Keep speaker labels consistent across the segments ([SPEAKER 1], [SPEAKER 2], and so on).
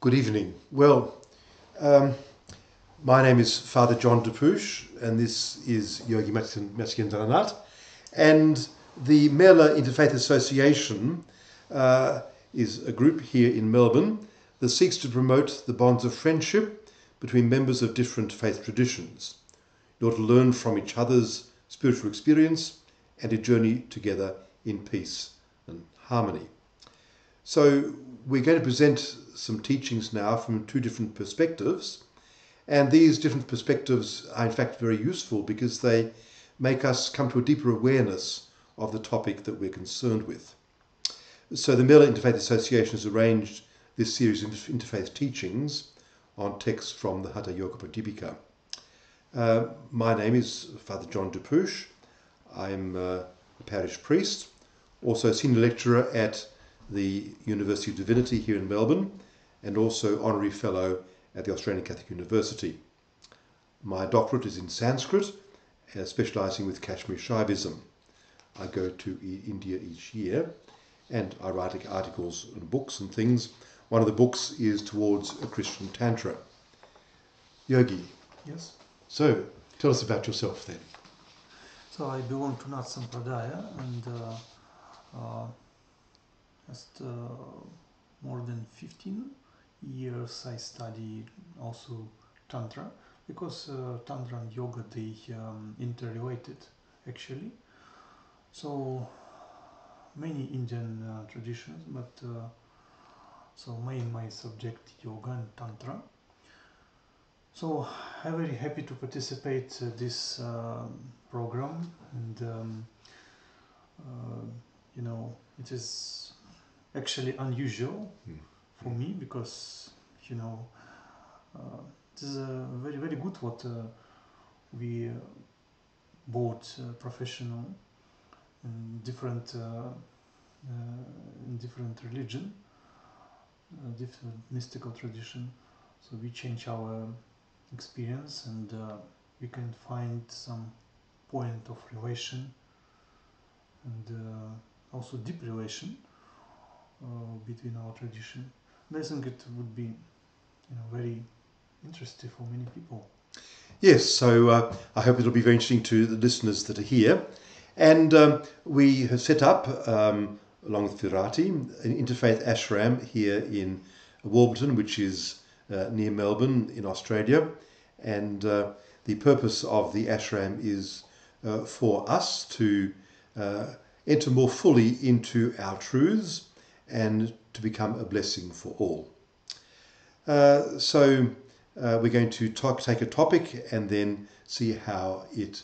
[SPEAKER 1] Good evening. Well, my name is Father John Depush, and this is Yogi Matskendranat. And the Mela Interfaith Association is a group here in Melbourne that seeks to promote the bonds of friendship between members of different faith traditions in order to learn from each other's spiritual experience and to journey together in peace and harmony. So we're going to present some teachings now from two different perspectives, and these different perspectives are in fact very useful because they make us come to a deeper awareness of the topic that we're concerned with. So the Mela Interfaith Association has arranged this series of interfaith teachings on texts from the Hatha Yoga Pradipika. My name is Father John Depush. I'm a parish priest, also a senior lecturer at the University of Divinity here in Melbourne, and also honorary fellow at the Australian Catholic University. My doctorate is in Sanskrit, specialising with Kashmir Shaivism. I go to India each year, and I write articles and books and things. One of the books is towards a Christian Tantra. Yogi.
[SPEAKER 2] Yes.
[SPEAKER 1] So, tell us about yourself then.
[SPEAKER 2] So I belong to Nat Sampradaya, and just more than 15 years I study also Tantra, because Tantra and Yoga, they interrelated actually. So many Indian traditions, but so my subject Yoga and Tantra. So I'm very happy to participate this program, and you know, it is actually unusual for me, because you know it is very very good what we both professional in different religion, different mystical tradition. So we change our experience, and we can find some point of relation, and also deep relation between our tradition. And I think it would be, you know, very interesting for many people.
[SPEAKER 1] Yes, so I hope it'll be very interesting to the listeners that are here. And we have set up, along with Virati, an interfaith ashram here in Warburton, which is near Melbourne in Australia. And the purpose of the ashram is for us to enter more fully into our truths and to become a blessing for all. So we're going to take a topic and then see how it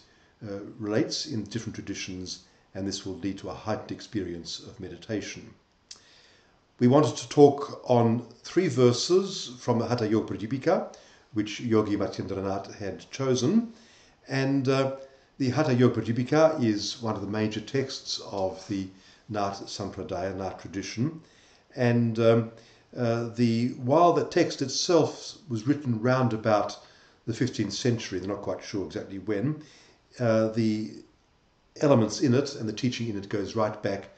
[SPEAKER 1] relates in different traditions, and this will lead to a heightened experience of meditation. We wanted to talk on 3 verses from the Hatha Yoga Pradipika, which Yogi Matskendranat had chosen, and the Hatha Yoga Pradipika is one of the major texts of the Nat Sampradaya, Nat tradition, and while the text itself was written round about the 15th century, they're not quite sure exactly when, the elements in it and the teaching in it goes right back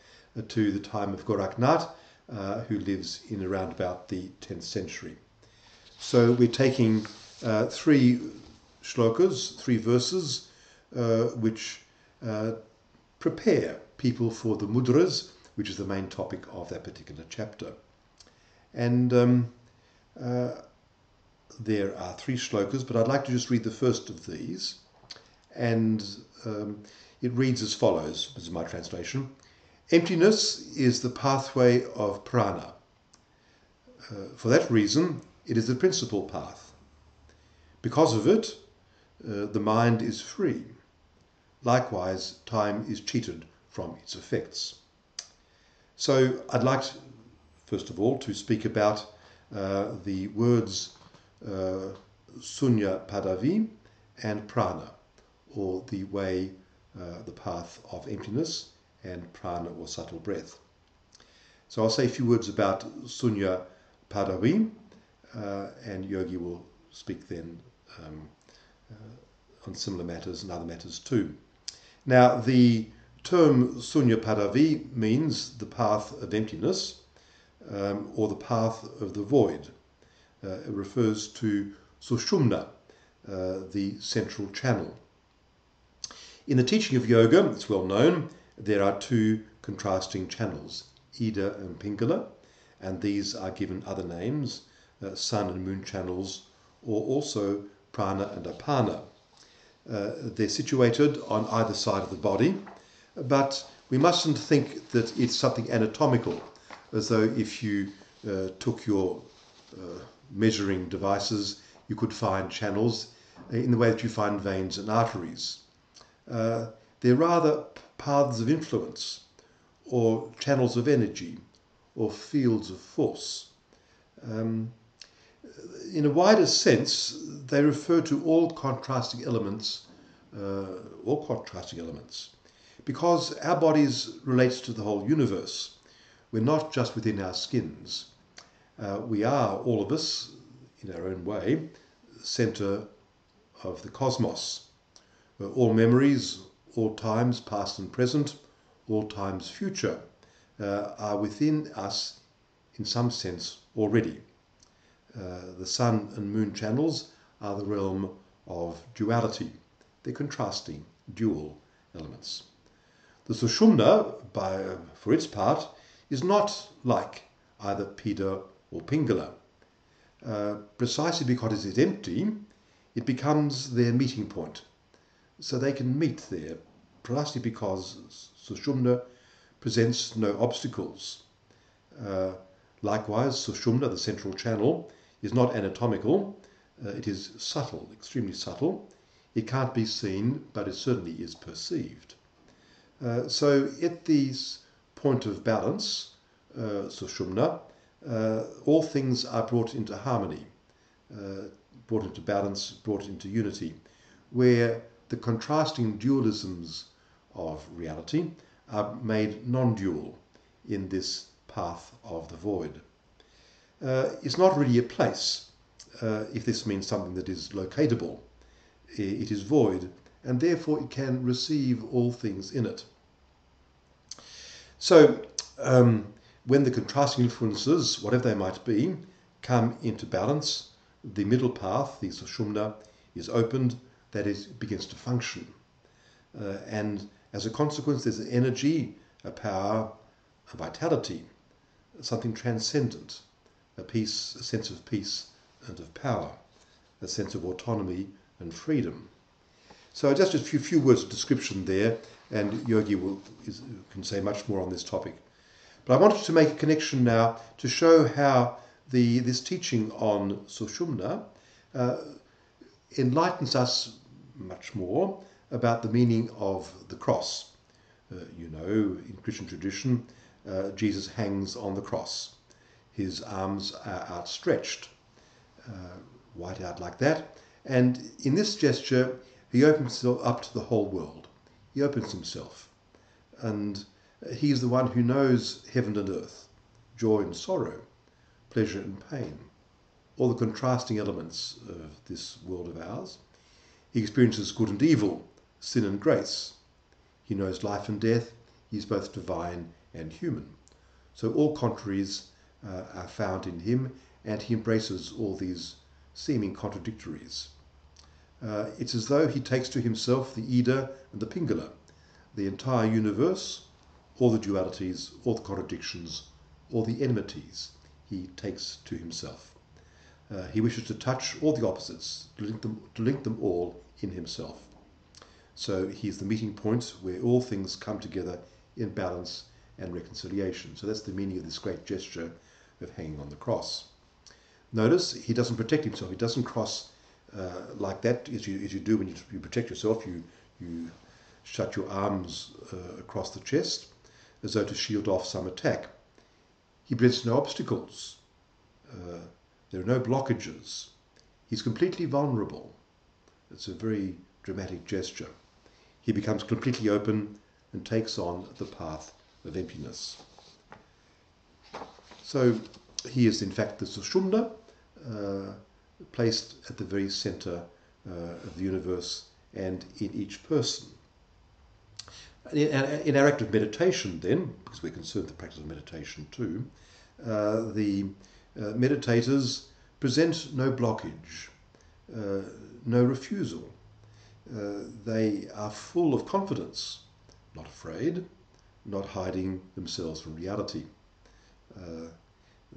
[SPEAKER 1] to the time of Goraknath, who lives in around about the 10th century. So we're taking 3 shlokas, 3 verses, which prepare people for the mudras, which is the main topic of that particular chapter. And there are 3 shlokas, but I'd like to just read the first of these. And it reads as follows, this is my translation. Emptiness is the pathway of prana. For that reason, it is the principal path. Because of it, the mind is free. Likewise, time is cheated from its effects. So I'd like, first of all, to speak about the words Sunya Padavi and Prana, or the way, the path of emptiness, and Prana, or subtle breath. So I'll say a few words about Sunya Padavi, and Yogi will speak then on similar matters and other matters too. Now, the term Sunya Padavi means the path of emptiness, or the path of the void. It refers to Sushumna, the central channel. In the teaching of yoga, it's well known, there are two contrasting channels, Ida and Pingala, and these are given other names, sun and moon channels, or also Prana and Apana. They're situated on either side of the body, but we mustn't think that it's something anatomical, as though if you took your measuring devices, you could find channels in the way that you find veins and arteries. They're rather paths of influence, or channels of energy, or fields of force. In a wider sense, they refer to all contrasting elements, because our bodies relate to the whole universe. We're not just within our skins. We are, all of us, in our own way, centre of the cosmos. All memories, all times, past and present, all times future, are within us in some sense already. The sun and moon channels are the realm of duality. They're contrasting, dual elements. The Sushumna, for its part, is not like either Pida or Pingala. Precisely because it is empty, it becomes their meeting point. So they can meet there, precisely because Sushumna presents no obstacles. Likewise, Sushumna, the central channel, is not anatomical. It is subtle, extremely subtle. It can't be seen, but it certainly is perceived. So at this point of balance, Sushumna, all things are brought into harmony, brought into balance, brought into unity, where the contrasting dualisms of reality are made non-dual in this path of the void. It's not really a place, if this means something that is locatable. It is void, and therefore it can receive all things in it. So, when the contrasting influences, whatever they might be, come into balance, the middle path, the Sushumna, is opened, that is, it begins to function. And as a consequence, there's an energy, a power, a vitality, something transcendent, a peace, a sense of peace and of power, a sense of autonomy and freedom. So just a few words of description there, and Yogi can say much more on this topic. But I wanted to make a connection now to show how this teaching on Sushumna enlightens us much more about the meaning of the cross. In Christian tradition, Jesus hangs on the cross. His arms are outstretched, wide out like that. And in this gesture, he opens himself up to the whole world. He opens himself. And he is the one who knows heaven and earth, joy and sorrow, pleasure and pain, all the contrasting elements of this world of ours. He experiences good and evil, sin and grace. He knows life and death. He is both divine and human. So all contraries are found in him, and he embraces all these seeming contradictories. It's as though he takes to himself the Ida and the Pingala, the entire universe, all the dualities, all the contradictions, all the enmities he takes to himself. He wishes to touch all the opposites, to link them all in himself. So he's the meeting point where all things come together in balance and reconciliation. So that's the meaning of this great gesture of hanging on the cross. Notice he doesn't protect himself. He doesn't cross like that as you do when you protect yourself. You shut your arms across the chest as though to shield off some attack. He presents no obstacles. There are no blockages. He's completely vulnerable. It's a very dramatic gesture. He becomes completely open and takes on the path of emptiness. So he is in fact the Sushumna, placed at the very centre of the universe and in each person. In our act of meditation then, because we're concerned with the practice of meditation too, the meditators present no blockage, no refusal. They are full of confidence, not afraid, not hiding themselves from reality.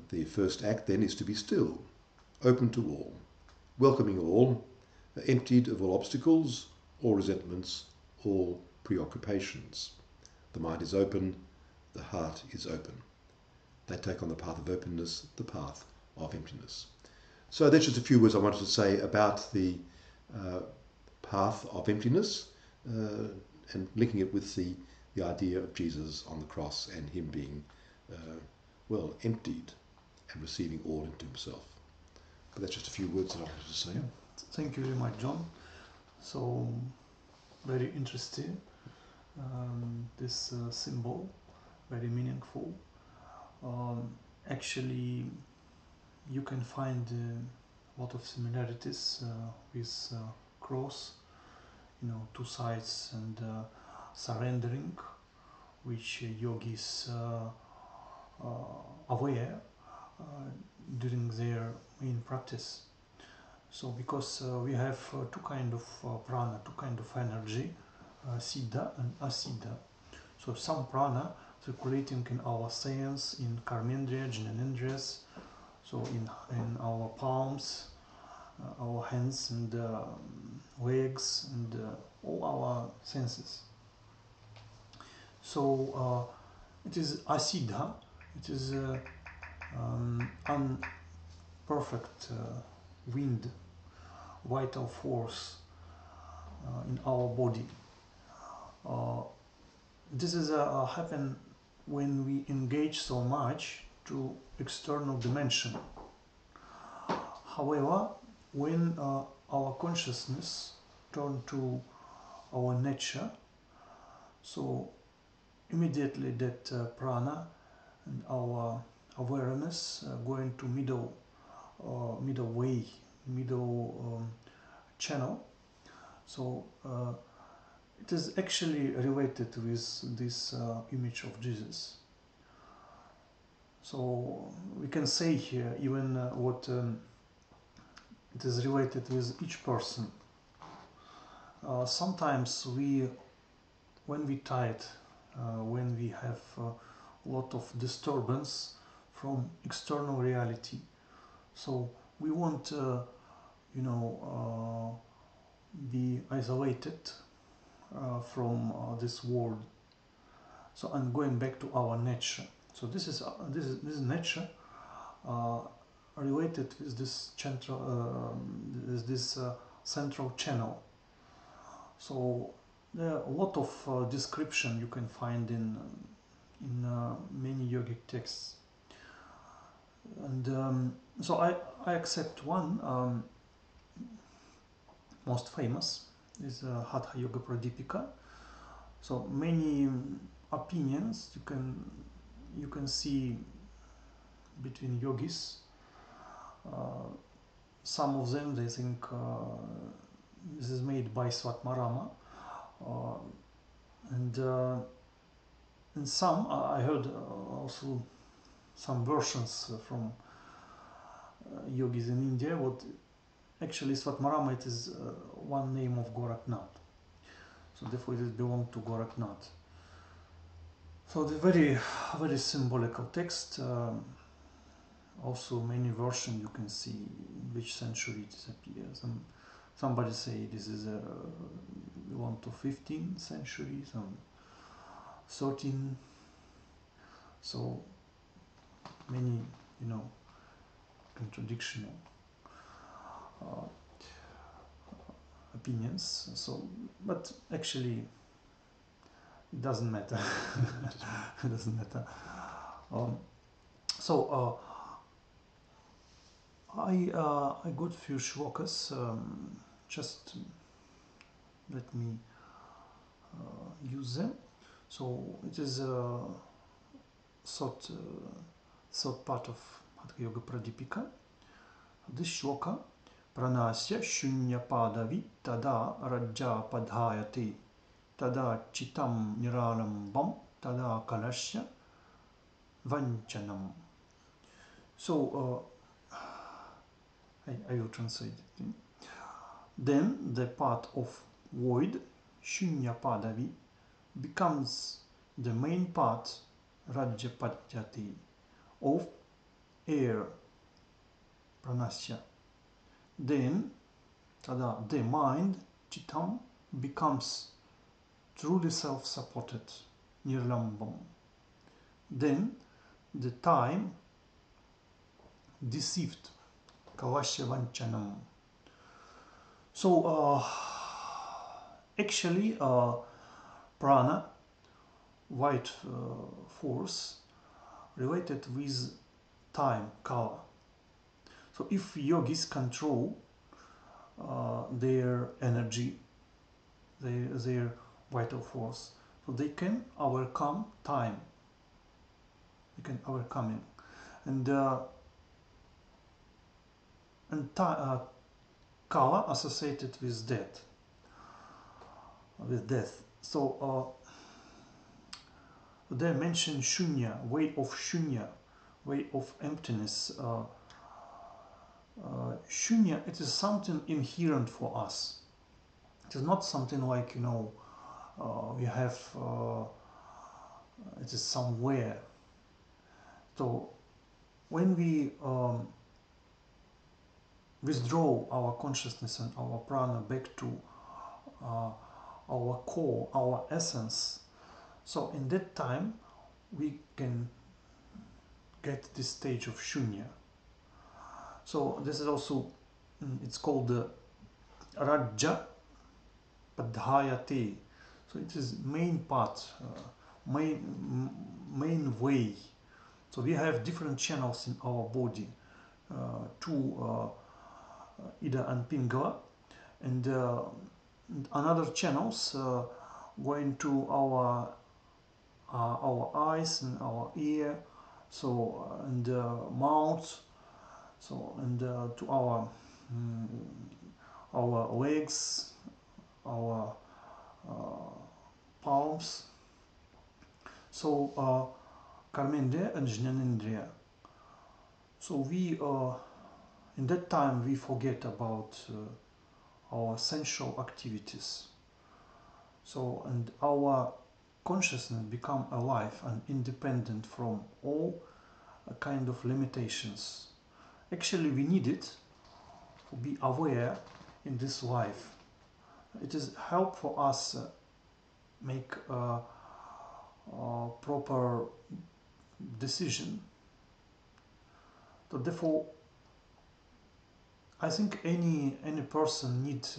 [SPEAKER 1] The first act then is to be still, open to all, welcoming all, emptied of all obstacles, all resentments, all preoccupations. The mind is open, the heart is open. They take on the path of openness, the path of emptiness. So that's just a few words I wanted to say about the path of emptiness and linking it with the idea of Jesus on the cross and him being, emptied and receiving all into himself. But that's just a few words that I wanted to say.
[SPEAKER 2] Yeah. Thank you very much, John. So, very interesting. This symbol, very meaningful. Actually, you can find a lot of similarities with cross, two sides, and surrendering, which yogis aware during their main practice. So because we have two kind of prana, two kind of energy, siddha and asiddha. So some prana circulating in our sense, in karmendriya, jnanendriyas, so in our palms, our hands and legs and all our senses. So it is asiddha, it is unperfect wind, vital force in our body. This is happen when we engage so much to external dimension. However, when our consciousness turn to our nature, so immediately that prana and our awareness going to middle way, middle channel. So it is actually related with this image of Jesus. So we can say here even what it is related with each person. Sometimes when we tired, when we have a lot of disturbance from external reality, so we want be isolated from this world. So I'm going back to our nature. So this is nature related with this central channel. So there are a lot of description you can find in many yogic texts. And so I accept one most famous is Hatha Yoga Pradipika. So many opinions you can see between yogis. Some of them they think this is made by Svatmarama, and some I heard also some versions from yogis in India. What actually Svatmarama, it is one name of Goraknath, so therefore it belongs to Goraknath. So the very very symbolical text. Also many versions you can see in which century it appears. Somebody say this is belong to 15th century, some 13. So many contradictional opinions. So but actually it doesn't matter. It doesn't matter. I got few shlokas. Just let me use them. So it is a third part of Hatha Yoga Pradipika. This shloka, pranasya shunya padavi tada rajya padhayate tada chitam niralambam tada kalashya vanchanam. So I will translate it. Then the part of void, Shunya Padavi, becomes the main part, Rajyapadyati, of air, Pranasya. Then, tada, the mind, Chitam, becomes truly self-supported, Nirlambam. Then, the time, deceived, Kavashyavanchanam. So, actually, prana, white force, related with time, kala. So, if yogis control their energy, their vital force, so they can overcome time. They can overcome it, and kala associated with death. So they mention shunya, way of shunya, way of emptiness. Shunya, it is something inherent for us. It is not something like, we have, it is somewhere. So when we withdraw our consciousness and our prana back to our core, our essence, so in that time we can get this stage of shunya. So this is also, it's called the Rajya Padhayate. So it is main part, main way. So we have different channels in our body, two Ida and Pingala, and another channels going to our eyes and our ear, so and mouth, so and to our legs, our palms. So Karmendriya and Jnanendriya. So we in that time we forget about our sensual activities. So and our consciousness become alive and independent from all kind of limitations. Actually, we need it to be aware in this life. It is help for us make a proper decision. So therefore, I think any person needs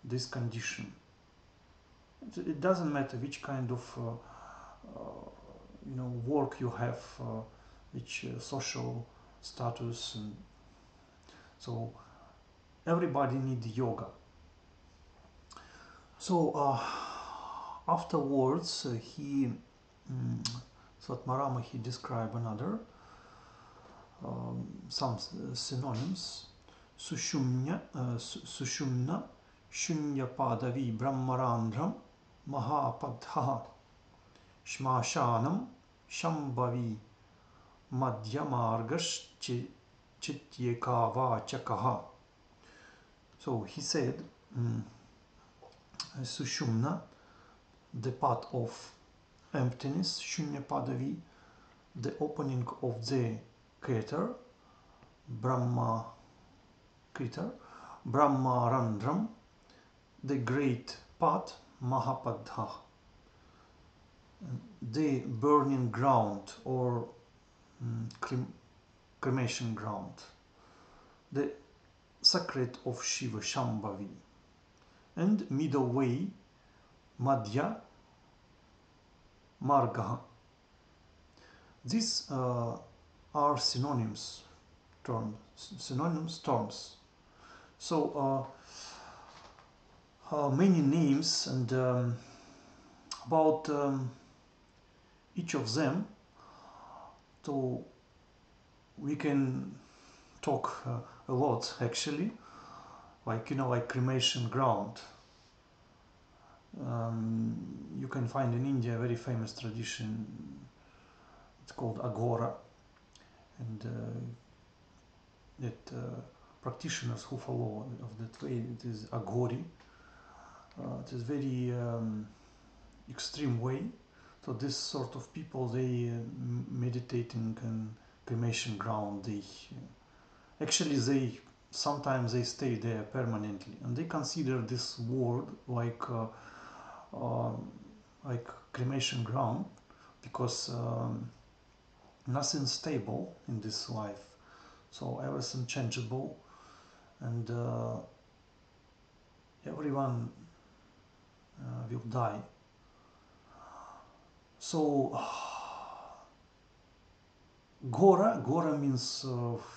[SPEAKER 2] this condition. It doesn't matter which kind of work you have, which social status, and so everybody needs yoga. So afterwards, Swatmarama, he described another some synonyms. Sushumna, Shunyapadavi Brahmarandram Mahapadha Shmashanam Shambhavi Madhyamargash Chityeka Vachakaha. So he said, Sushumna, the part of emptiness, Shunyapadavi, the opening of the Keter, Brahma Keter, Brahmarandram, the great part, Mahapadha, the burning ground or cremation ground, the sacred of Shiva, Shambhavi, and middle way, Madhya Marga. These are synonyms terms. So many names, and about each of them, so we can talk a lot actually, like cremation ground. You can find in India a very famous tradition. It's called Gora, and that practitioners who follow of that way, it is Agori. It is very extreme way. So this sort of people, they meditating in cremation ground. They actually sometimes they stay there permanently, and they consider this world like cremation ground, because nothing stable in this life. So everything changeable, and everyone will die. So Gora means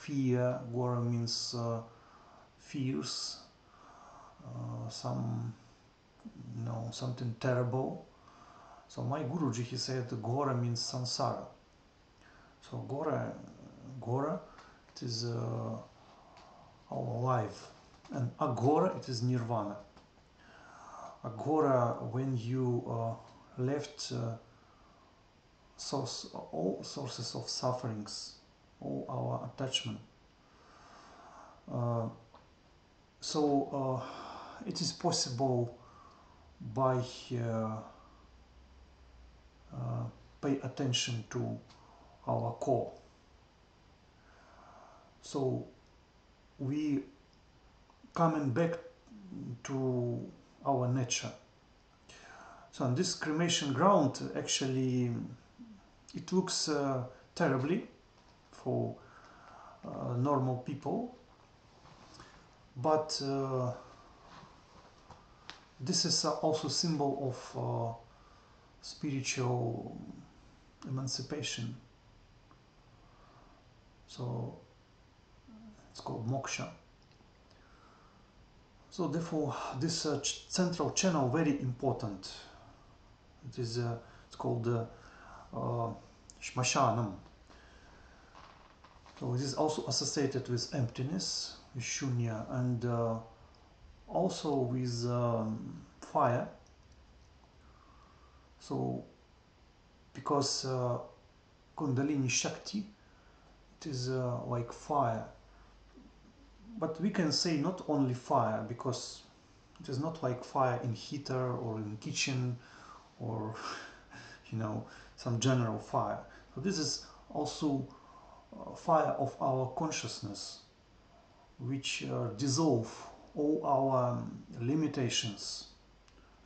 [SPEAKER 2] fear. Gora means fears, something terrible. So my Guruji, he said Gora means samsara. So Gora, it is our life, and Agora, it is nirvana. Agora, when you left all sources of sufferings, all our attachment. So it is possible by pay attention to our core. So we coming back to our nature. So on this cremation ground, actually, it looks terribly for normal people, but this is also symbol of spiritual emancipation. So it's called moksha. So therefore, this central channel very important. It is it's called Shmashanam. So it is also associated with emptiness, with shunya, and also with fire. So because Kundalini Shakti, it is like fire. But we can say not only fire, because it is not like fire in heater or in kitchen or some general fire. So this is also fire of our consciousness, which dissolve all our limitations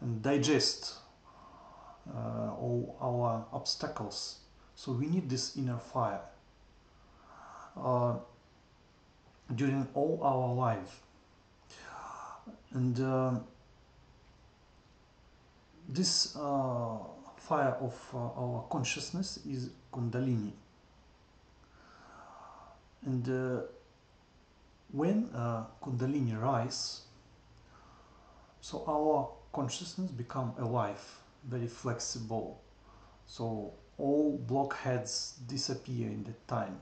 [SPEAKER 2] and digest all our obstacles. So we need this inner fire during all our life. And this fire of our consciousness is Kundalini. And when Kundalini rise, so our consciousness become alive, very flexible. So all blockheads disappear in that time.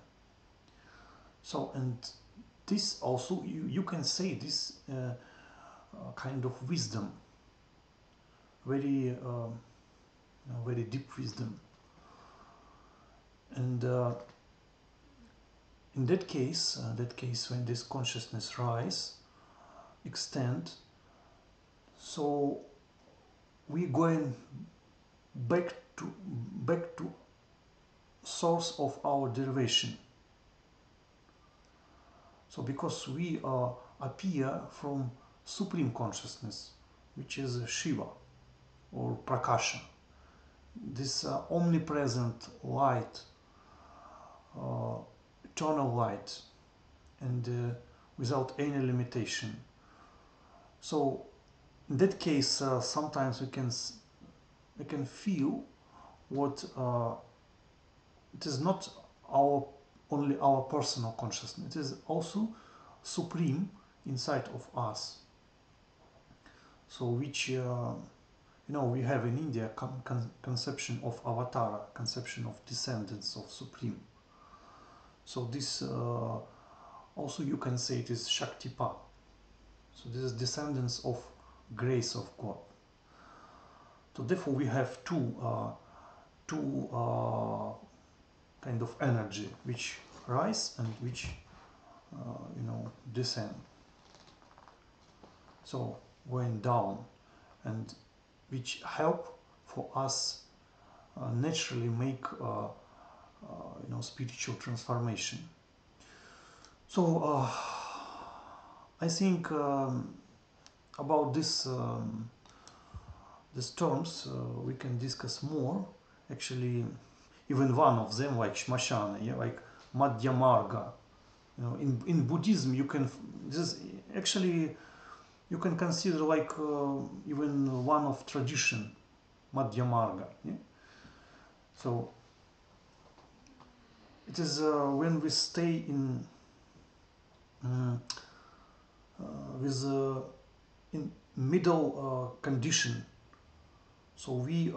[SPEAKER 2] So, and this also, you can say this kind of wisdom, very very deep wisdom. And in that case when this consciousness rise, extend, so we going back to source of our derivation. So because we appear from supreme consciousness, which is Shiva or Prakasha, this omnipresent light, eternal light, and without any limitation. So in that case, sometimes we can feel what it is not only our personal consciousness, it is also supreme inside of us. So which we have in India conception of avatara, conception of descendants of supreme. So this also you can say it is Shaktipat. So this is descendants of grace of God. So therefore we have two kind of energy which rise and which descent. So going down, and which help for us naturally make spiritual transformation. So I think about these terms we can discuss more. Actually, even one of them, like Shmashana, yeah, like Madhya Marga. In Buddhism, you can you can consider like even one of tradition, Madhya Marga. Yeah? So it is when we stay in in middle condition. So we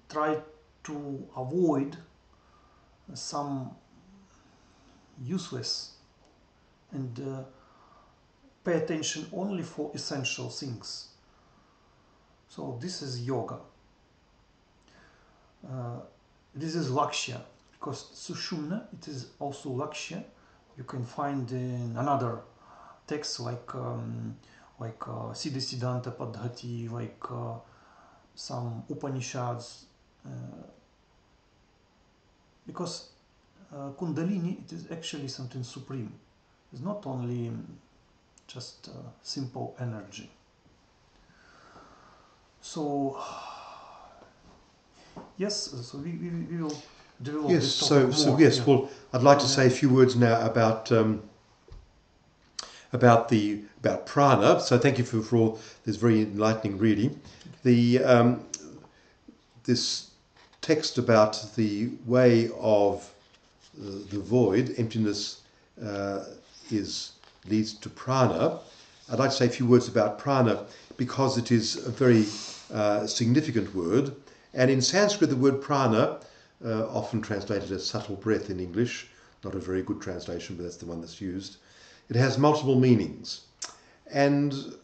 [SPEAKER 2] try to avoid some useless and pay attention only for essential things. So this is yoga. This is lakshya, because Sushumna, it is also lakshya. You can find in another text like Siddha Siddhanta Padhati, like some Upanishads, because Kundalini, it is actually something supreme. It's not only just simple energy. So yes, so we will develop
[SPEAKER 1] Yes,
[SPEAKER 2] this topic more.
[SPEAKER 1] so yes,
[SPEAKER 2] yeah.
[SPEAKER 1] well, I'd like to say a few words now about prana. So thank you for all this very enlightening reading. This text about the way of the void, emptiness, leads to prana. I'd like to say a few words about prana because it is a very significant word. And in Sanskrit, the word prana, often translated as subtle breath in English, not a very good translation, but that's the one that's used. It has multiple meanings. And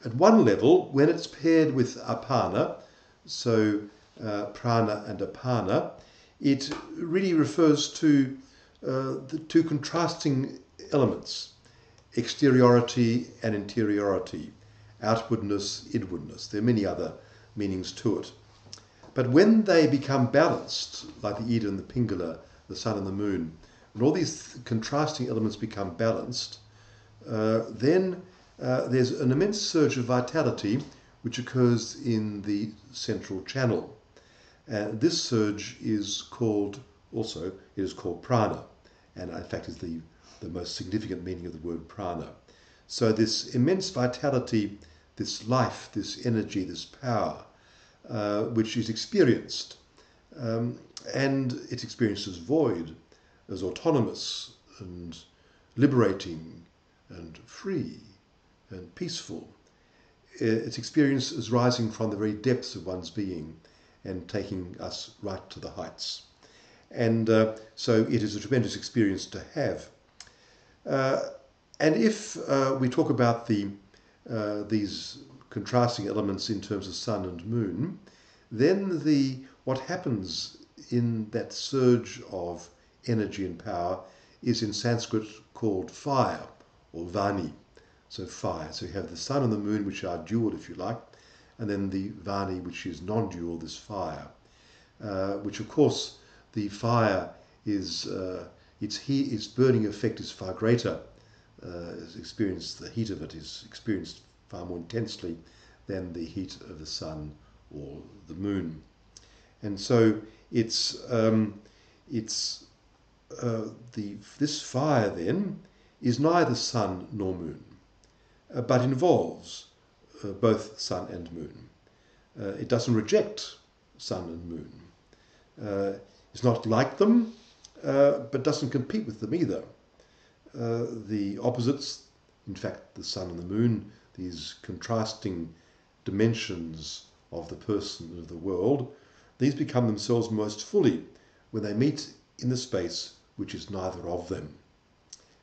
[SPEAKER 1] at one level, when it's paired with apana, so prana and apana, it really refers to the two contrasting elements, exteriority and interiority, outwardness, inwardness. There are many other meanings to it. But when they become balanced, like the Ida and the Pingala, the sun and the moon, when all these contrasting elements become balanced, then there's an immense surge of vitality which occurs in the central channel. This surge is called prana, and in fact is the most significant meaning of the word prana. So this immense vitality, this life, this energy, this power, which is experienced, and it's experienced as void, as autonomous and liberating and free and peaceful. It's experienced as rising from the very depths of one's being and taking us right to the heights. And so it is a tremendous experience to have. And if we talk about these contrasting elements in terms of sun and moon, then what happens in that surge of energy and power is in Sanskrit called fire, or vani. So fire. So you have the sun and the moon, which are dual, if you like, and then the vani, which is non-dual, this fire, which of course the fire is its burning effect is far greater. The heat of it is experienced far more intensely than the heat of the sun or the moon, and so this fire then is neither sun nor moon, but involves both sun and moon. It doesn't reject sun and moon. It's not like them, but doesn't compete with them either. The opposites, in fact, the sun and the moon, these contrasting dimensions of the person and of the world, these become themselves most fully when they meet in the space which is neither of them.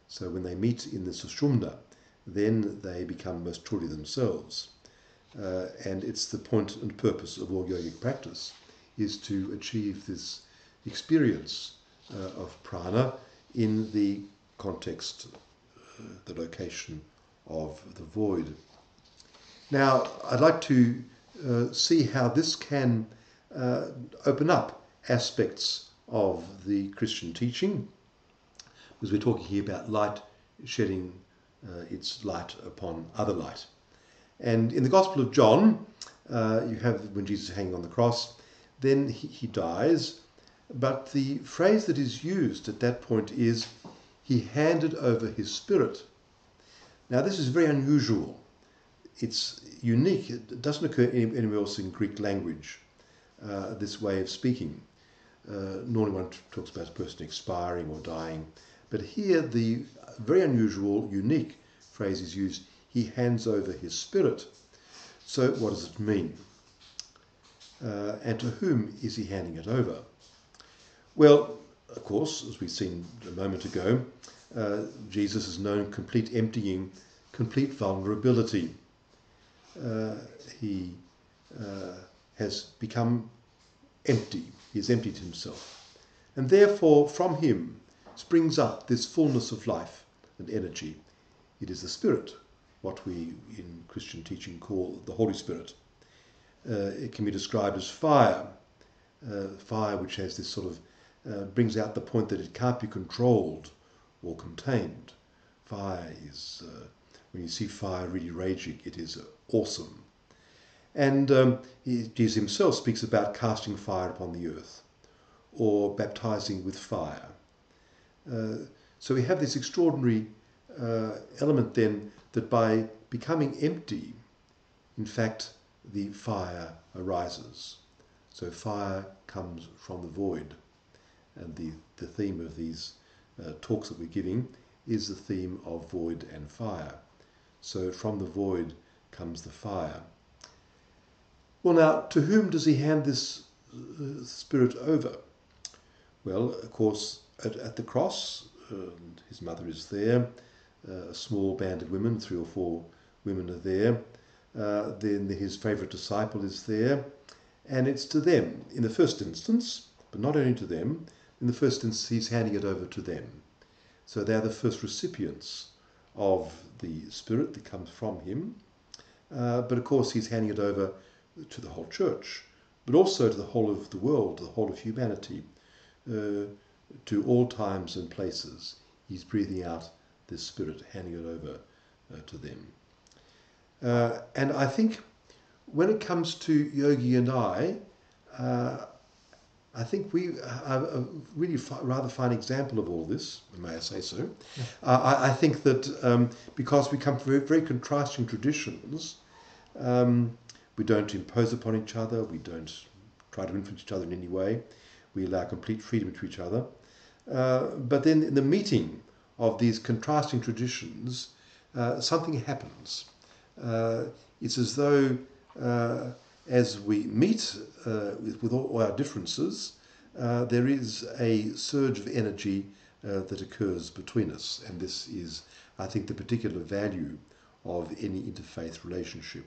[SPEAKER 1] So when they meet in the Sushumna, then they become most truly themselves. And it's the point and purpose of all yogic practice, is to achieve this experience of prana in the context, the location of the void. Now, I'd like to see how this can open up aspects of the Christian teaching, because we're talking here about light shedding its light upon other light. And in the Gospel of John, you have when Jesus is hanging on the cross, then he dies, but the phrase that is used at that point is, he handed over his spirit. Now this is very unusual. It's unique. It doesn't occur anywhere else in Greek language, this way of speaking. Normally one talks about a person expiring or dying, but here the very unusual, unique phrase is used, he hands over his spirit. So what does it mean? And to whom is he handing it over? Well, of course, as we've seen a moment ago, Jesus has known complete emptying, complete vulnerability. He has become empty. He has emptied himself. And therefore, from him springs up this fullness of life and energy. It is the Spirit, what we in Christian teaching call the Holy Spirit. It can be described as fire, fire which has this sort of, brings out the point that it can't be controlled or contained. Fire is, when you see fire really raging, it is awesome. And Jesus himself speaks about casting fire upon the earth, or baptizing with fire. So we have this extraordinary element then, that by becoming empty, in fact, the fire arises. So fire comes from the void. And the theme of these talks that we're giving is the theme of void and fire. So from the void comes the fire. Well, now, to whom does he hand this spirit over? Well, of course, at the cross, his mother is there, a small band of women, 3 or 4 women are there, then his favourite disciple is there, and it's to them, in the first instance, but not only to them, in the first instance he's handing it over to them. So they're the first recipients of the spirit that comes from him, but of course he's handing it over to the whole church, but also to the whole of the world, to the whole of humanity, to all times and places. He's breathing out this spirit, handing it over to them. And I think when it comes to Yogi and I think we are a really rather fine example of all this, may I say so. Yeah. I think that because we come from very, very contrasting traditions, we don't impose upon each other, we don't try to influence each other in any way, we allow complete freedom to each other. But then in the meeting of these contrasting traditions, something happens. It's as though as we meet with all our differences, there is a surge of energy that occurs between us. And this is, I think, the particular value of any interfaith relationship,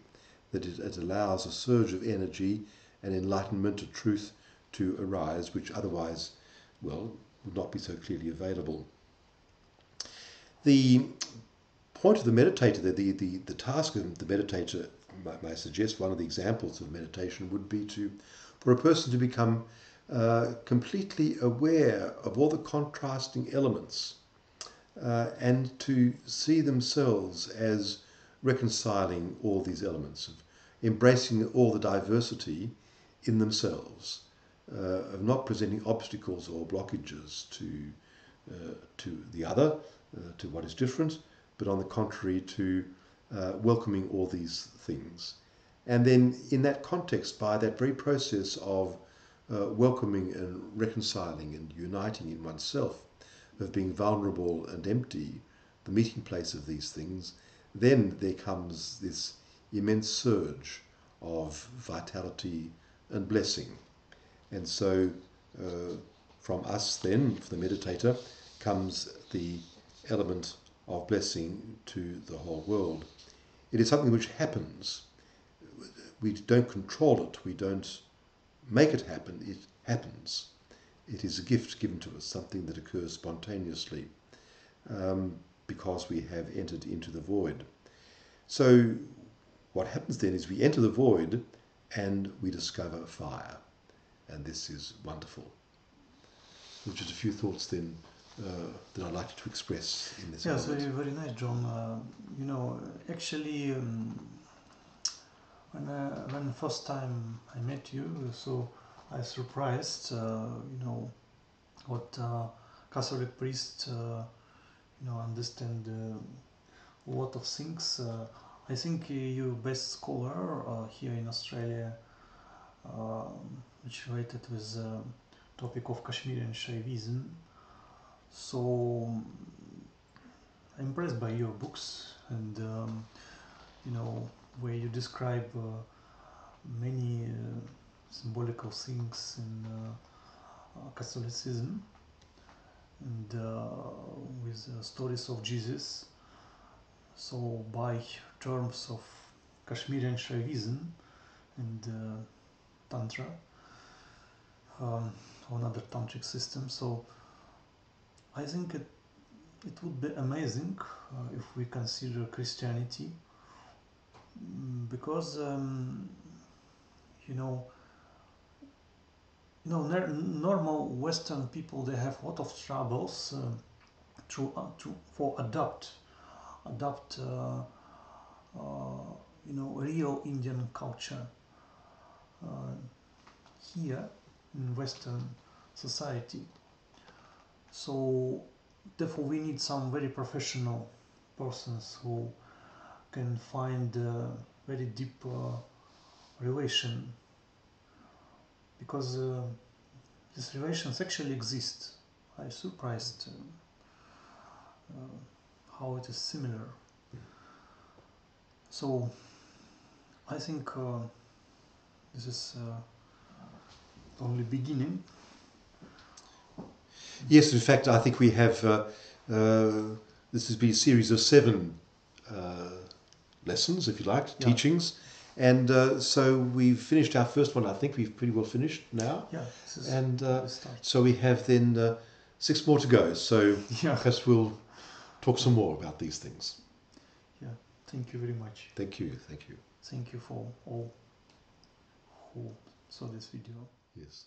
[SPEAKER 1] that it allows a surge of energy and enlightenment of truth to arise, which otherwise, well, would not be so clearly available. The point of the meditator, the task of the meditator, may I suggest one of the examples of meditation would be for a person to become completely aware of all the contrasting elements and to see themselves as reconciling all these elements, of embracing all the diversity in themselves, of not presenting obstacles or blockages to the other, to what is different, but on the contrary to welcoming all these things. And then in that context, by that very process of welcoming and reconciling and uniting in oneself, of being vulnerable and empty, the meeting place of these things, then there comes this immense surge of vitality and blessing. And so from us then, for the meditator, comes the element of blessing to the whole world. It is something which happens. We don't control it. We don't make it happen. It happens. It is a gift given to us, something that occurs spontaneously. because we have entered into the void. So what happens then is we enter the void and we discover fire. And this is wonderful. There's just a few thoughts then that I'd like to express in this
[SPEAKER 2] Yes,
[SPEAKER 1] moment.
[SPEAKER 2] very nice, John. You know, actually, when the first time I met you, so I was surprised, you know, what Catholic priests, you know, understand a lot of things. I think you're best scholar here in Australia, which related with the topic of Kashmirian Shaivism. So I'm impressed by your books and you know, where you describe many symbolical things in Catholicism and with stories of Jesus. So by terms of Kashmirian Shaivism and Tantra, or another tantric system. So I think it would be amazing if we consider Christianity, because you know, normal Western people, they have a lot of troubles for adopt you know, real Indian culture here in Western society. So therefore we need some very professional persons who can find a very deep relation, because these relations actually exist. I'm surprised how it is similar. So I think this is only beginning.
[SPEAKER 1] Yes, in fact, I think we have, this has been a series of 7 lessons, if you like,
[SPEAKER 2] Yeah.
[SPEAKER 1] teachings. And so we've finished our first one. I think we've pretty well finished now.
[SPEAKER 2] Yeah, this is
[SPEAKER 1] And
[SPEAKER 2] the start.
[SPEAKER 1] so we have then 6 more to go. So
[SPEAKER 2] Yeah.
[SPEAKER 1] perhaps we'll talk some more about these things.
[SPEAKER 2] Yeah, thank you very much.
[SPEAKER 1] Thank you. Thank you.
[SPEAKER 2] Thank you for all who saw this video.
[SPEAKER 1] Yes.